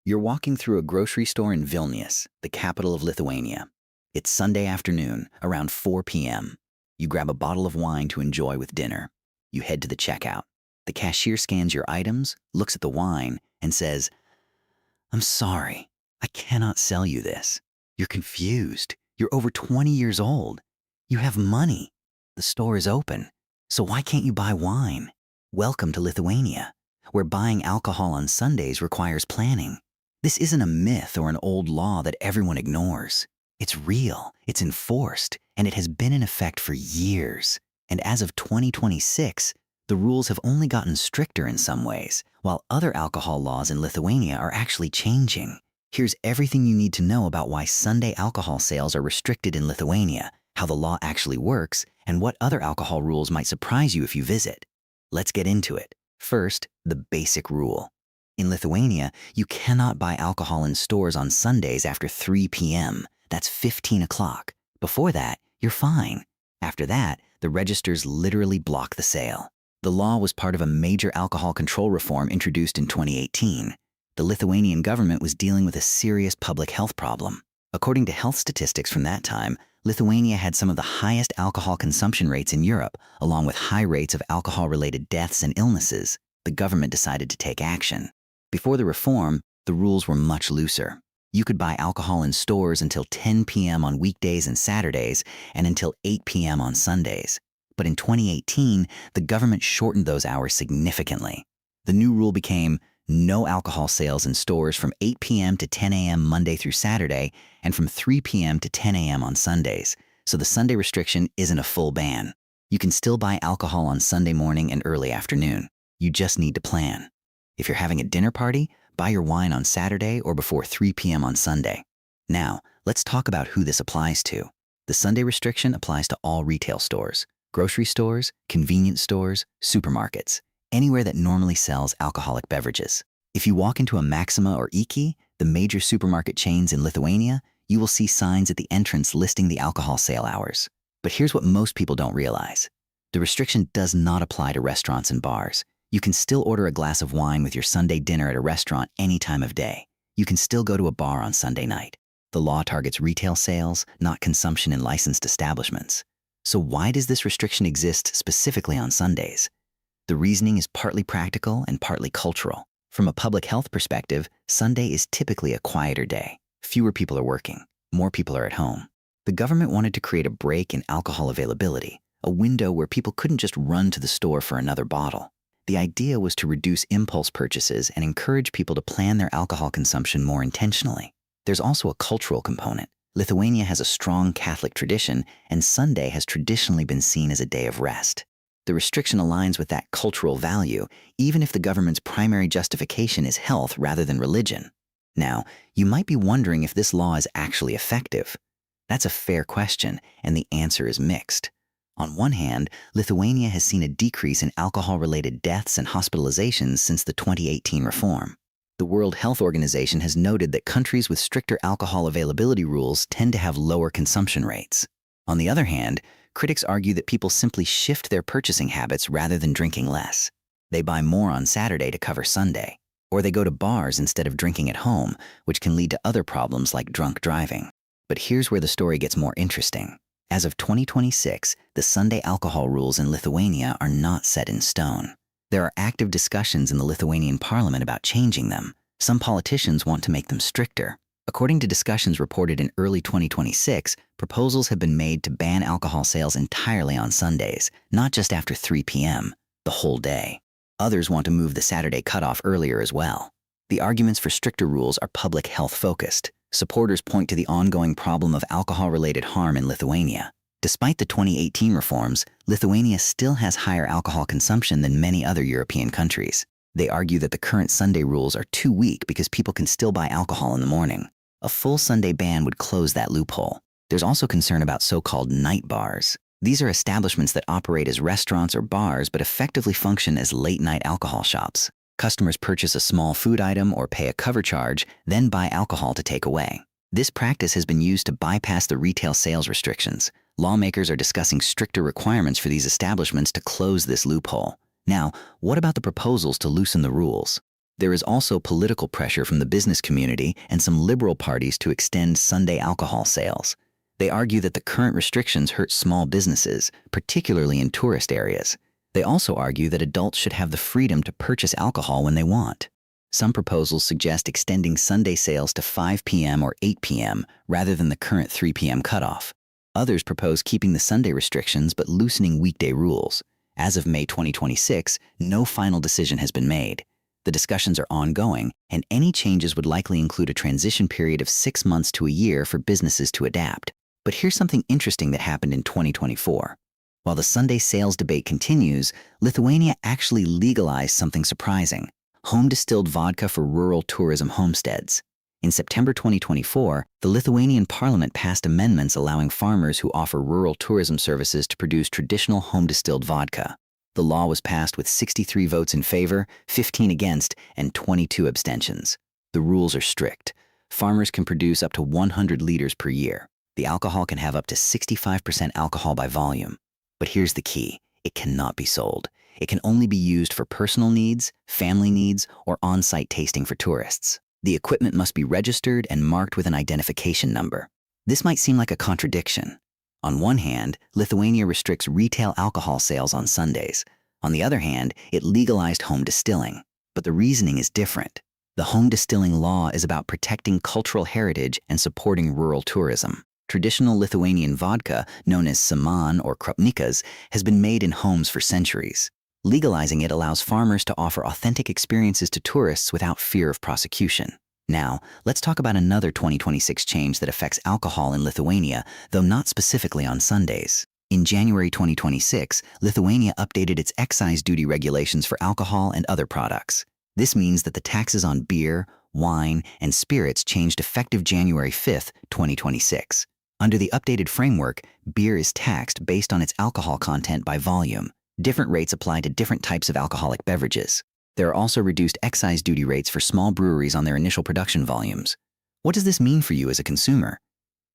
You're walking through a grocery store in Vilnius, the capital of Lithuania. It's Sunday afternoon, around 4 p.m. You grab a bottle of wine to enjoy with dinner. You head to the checkout. The cashier scans your items, looks at the wine, and says, "I'm sorry, I cannot sell you this. You're confused. You're over 20 years old. You have money. The store is open. So why can't you buy wine? Welcome to Lithuania, where buying alcohol on Sundays requires planning. This isn't a myth or an old law that everyone ignores. It's real, it's enforced, and it has been in effect for years. And as of 2026, the rules have only gotten stricter in some ways, while other alcohol laws in Lithuania are actually changing. Here's everything you need to know about why Sunday alcohol sales are restricted in Lithuania, how the law actually works, and what other alcohol rules might surprise you if you visit. Let's get into it. First, the basic rule. In Lithuania, you cannot buy alcohol in stores on Sundays after 3 p.m. That's 15 o'clock. Before that, you're fine. After that, the registers literally block the sale. The law was part of a major alcohol control reform introduced in 2018. The Lithuanian government was dealing with a serious public health problem. According to health statistics from that time, Lithuania had some of the highest alcohol consumption rates in Europe, along with high rates of alcohol-related deaths and illnesses. The government decided to take action. Before the reform, the rules were much looser. You could buy alcohol in stores until 10 p.m. on weekdays and Saturdays, and until 8 p.m. on Sundays. But in 2018, the government shortened those hours significantly. The new rule became no alcohol sales in stores from 8 p.m. to 10 a.m. Monday through Saturday, and from 3 p.m. to 10 a.m. on Sundays. So the Sunday restriction isn't a full ban. You can still buy alcohol on Sunday morning and early afternoon. You just need to plan. If you're having a dinner party, buy your wine on Saturday or before 3 p.m. on Sunday. Now, let's talk about who this applies to. The Sunday restriction applies to all retail stores, grocery stores, convenience stores, supermarkets, anywhere that normally sells alcoholic beverages. If you walk into a Maxima or Iki, the major supermarket chains in Lithuania, you will see signs at the entrance listing the alcohol sale hours. But here's what most people don't realize. The restriction does not apply to restaurants and bars. You can still order a glass of wine with your Sunday dinner at a restaurant any time of day. You can still go to a bar on Sunday night. The law targets retail sales, not consumption in licensed establishments. So why does this restriction exist specifically on Sundays? The reasoning is partly practical and partly cultural. From a public health perspective, Sunday is typically a quieter day. Fewer people are working. More people are at home. The government wanted to create a break in alcohol availability, a window where people couldn't just run to the store for another bottle. The idea was to reduce impulse purchases and encourage people to plan their alcohol consumption more intentionally. There's also a cultural component. Lithuania has a strong Catholic tradition, and Sunday has traditionally been seen as a day of rest. The restriction aligns with that cultural value, even if the government's primary justification is health rather than religion. Now, you might be wondering if this law is actually effective. That's a fair question, and the answer is mixed. On one hand, Lithuania has seen a decrease in alcohol-related deaths and hospitalizations since the 2018 reform. The World Health Organization has noted that countries with stricter alcohol availability rules tend to have lower consumption rates. On the other hand, critics argue that people simply shift their purchasing habits rather than drinking less. They buy more on Saturday to cover Sunday, or they go to bars instead of drinking at home, which can lead to other problems like drunk driving. But here's where the story gets more interesting. As of 2026, the Sunday alcohol rules in Lithuania are not set in stone. There are active discussions in the Lithuanian parliament about changing them. Some politicians want to make them stricter. According to discussions reported in early 2026, proposals have been made to ban alcohol sales entirely on Sundays, not just after 3 p.m., the whole day. Others want to move the Saturday cutoff earlier as well. The arguments for stricter rules are public health focused. Supporters point to the ongoing problem of alcohol-related harm in Lithuania. Despite the 2018 reforms, Lithuania still has higher alcohol consumption than many other European countries. They argue that the current Sunday rules are too weak because people can still buy alcohol in the morning. A full Sunday ban would close that loophole. There's also concern about so-called night bars. These are establishments that operate as restaurants or bars but effectively function as late-night alcohol shops. Customers purchase a small food item or pay a cover charge, then buy alcohol to take away. This practice has been used to bypass the retail sales restrictions. Lawmakers are discussing stricter requirements for these establishments to close this loophole. Now, what about the proposals to loosen the rules? There is also political pressure from the business community and some liberal parties to extend Sunday alcohol sales. They argue that the current restrictions hurt small businesses, particularly in tourist areas. They also argue that adults should have the freedom to purchase alcohol when they want. Some proposals suggest extending Sunday sales to 5 p.m. or 8 p.m. rather than the current 3 p.m. cutoff. Others propose keeping the Sunday restrictions but loosening weekday rules. As of May 2026, no final decision has been made. The discussions are ongoing, and any changes would likely include a transition period of 6 months to a year for businesses to adapt. But here's something interesting that happened in 2024. While the Sunday sales debate continues, Lithuania actually legalized something surprising: home-distilled vodka for rural tourism homesteads. In September 2024, the Lithuanian parliament passed amendments allowing farmers who offer rural tourism services to produce traditional home-distilled vodka. The law was passed with 63 votes in favor, 15 against, and 22 abstentions. The rules are strict. Farmers can produce up to 100 liters per year. The alcohol can have up to 65% alcohol by volume. But here's the key: it cannot be sold. It can only be used for personal needs, family needs, or on-site tasting for tourists. The equipment must be registered and marked with an identification number. This might seem like a contradiction. On one hand, Lithuania restricts retail alcohol sales on Sundays. On the other hand, it legalized home distilling. But the reasoning is different. The home distilling law is about protecting cultural heritage and supporting rural tourism. Traditional Lithuanian vodka, known as saman or krupnikas, has been made in homes for centuries. Legalizing it allows farmers to offer authentic experiences to tourists without fear of prosecution. Now, let's talk about another 2026 change that affects alcohol in Lithuania, though not specifically on Sundays. In January 2026, Lithuania updated its excise duty regulations for alcohol and other products. This means that the taxes on beer, wine, and spirits changed effective January 5, 2026. Under the updated framework, beer is taxed based on its alcohol content by volume. Different rates apply to different types of alcoholic beverages. There are also reduced excise duty rates for small breweries on their initial production volumes. What does this mean for you as a consumer?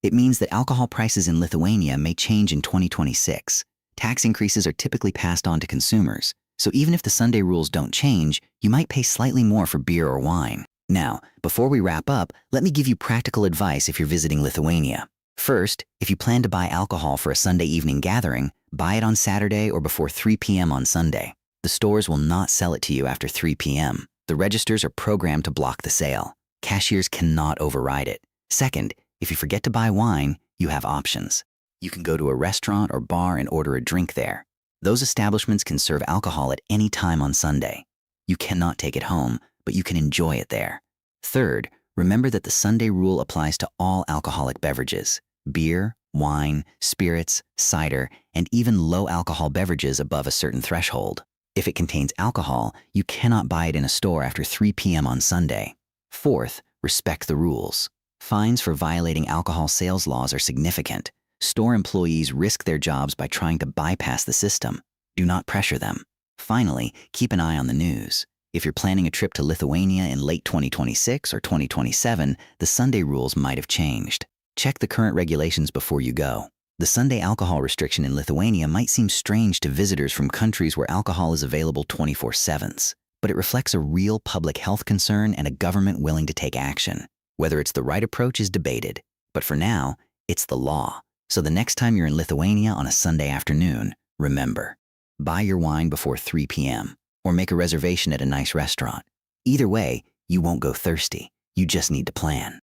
It means that alcohol prices in Lithuania may change in 2026. Tax increases are typically passed on to consumers, so even if the Sunday rules don't change, you might pay slightly more for beer or wine. Now, before we wrap up, let me give you practical advice if you're visiting Lithuania. First, if you plan to buy alcohol for a Sunday evening gathering, buy it on Saturday or before 3 p.m. on Sunday. The stores will not sell it to you after 3 p.m. The registers are programmed to block the sale. Cashiers cannot override it. Second, if you forget to buy wine, you have options. You can go to a restaurant or bar and order a drink there. Those establishments can serve alcohol at any time on Sunday. You cannot take it home, but you can enjoy it there. Third, remember that the Sunday rule applies to all alcoholic beverages: beer, wine, spirits, cider, and even low-alcohol beverages above a certain threshold. If it contains alcohol, you cannot buy it in a store after 3 p.m. on Sunday. Fourth, respect the rules. Fines for violating alcohol sales laws are significant. Store employees risk their jobs by trying to bypass the system. Do not pressure them. Finally, keep an eye on the news. If you're planning a trip to Lithuania in late 2026 or 2027, the Sunday rules might have changed. Check the current regulations before you go. The Sunday alcohol restriction in Lithuania might seem strange to visitors from countries where alcohol is available 24/7, but it reflects a real public health concern and a government willing to take action. Whether it's the right approach is debated, but for now, it's the law. So the next time you're in Lithuania on a Sunday afternoon, remember, buy your wine before 3 p.m. or make a reservation at a nice restaurant. Either way, you won't go thirsty. You just need to plan.